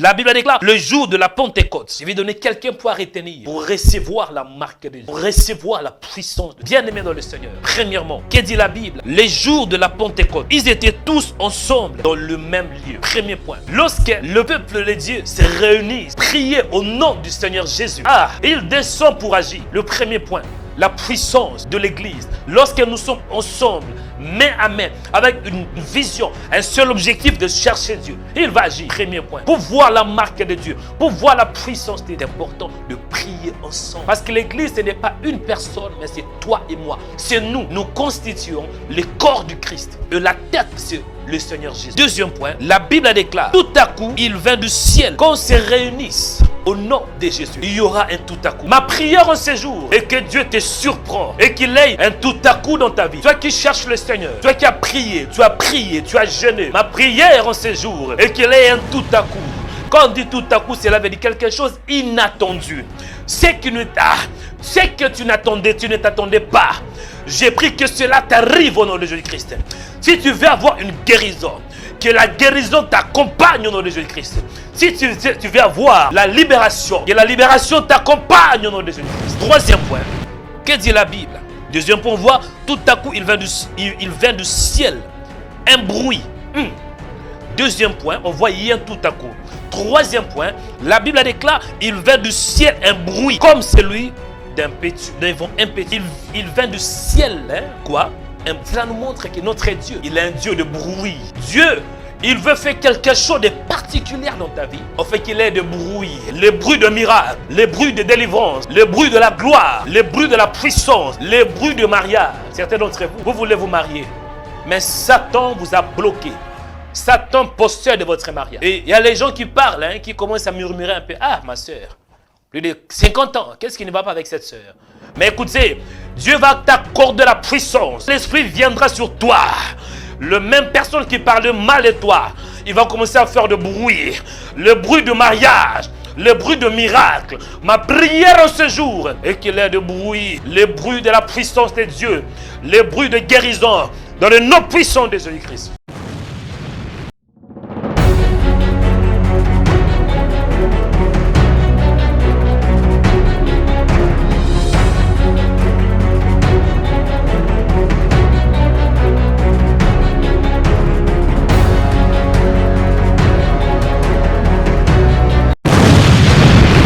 La Bible déclare le jour de la Pentecôte. Je vais donner quelqu'un pour retenir, pour recevoir la marque de Dieu, pour recevoir la puissance. Bien-aimé dans le Seigneur. Premièrement, que dit la Bible? Les jours de la Pentecôte, ils étaient tous ensemble dans le même lieu. Premier point. Lorsque le peuple de Dieu se réunit, prier au nom du Seigneur Jésus, il descend pour agir. Le premier point. La puissance de l'Église, lorsque nous sommes ensemble, main à main, avec une vision, un seul objectif de chercher Dieu, il va agir. Premier point. Pour voir la marque de Dieu, pour voir la puissance, c'est important de prier ensemble. Parce que l'Église, ce n'est pas une personne, mais c'est toi et moi. C'est nous. Nous constituons le corps du Christ. Et la tête, c'est le Seigneur Jésus. Deuxième point, la Bible déclare, tout à coup, il vient du ciel. Quand on se réunisse au nom de Jésus, il y aura un tout à coup. Ma prière en ce jour est que Dieu te surprend et qu'il ait un tout à coup dans ta vie. Toi qui cherches le Seigneur, toi qui as prié, tu as jeûné. Ma prière en ce jour est qu'il ait un tout à coup. Quand on dit tout à coup, cela veut dire quelque chose inattendu. C'est que tu ne t'attendais pas. J'ai pris que cela t'arrive au nom de Jésus-Christ. Si tu veux avoir une guérison, que la guérison t'accompagne au nom de Jésus-Christ. Si tu veux avoir la libération, que la libération t'accompagne au nom de Jésus-Christ. Troisième point, que dit la Bible? Deuxième point, on voit tout à coup, il vient du ciel. Un bruit. Deuxième point, on voit il y a un tout à coup. Troisième point, la Bible déclare, il vient du ciel un bruit comme celui d'un vent impétueux. Il vient du ciel, quoi? Cela nous montre que notre Dieu, il est un Dieu de bruit. Dieu, il veut faire quelque chose de particulier dans ta vie. On fait qu'il ait de bruit. Les bruits de miracles, les bruits de délivrance, les bruits de la gloire, les bruits de la puissance, les bruits de mariage. Certains d'entre vous, vous voulez vous marier, mais Satan vous a bloqué. Satan possède votre mariage. Et il y a les gens qui parlent, qui commencent à murmurer un peu. Ah, ma soeur, plus de 50 ans, qu'est-ce qui ne va pas avec cette soeur? Mais écoutez, Dieu va t'accorder la puissance. L'Esprit viendra sur toi. Le même personne qui parle mal de toi, il va commencer à faire de bruit. Le bruit de mariage, le bruit de miracle. Ma prière en ce jour est qu'il y ait de bruit. Le bruit de la puissance de Dieu. Le bruit de guérison. Dans le nom puissant de Jésus-Christ.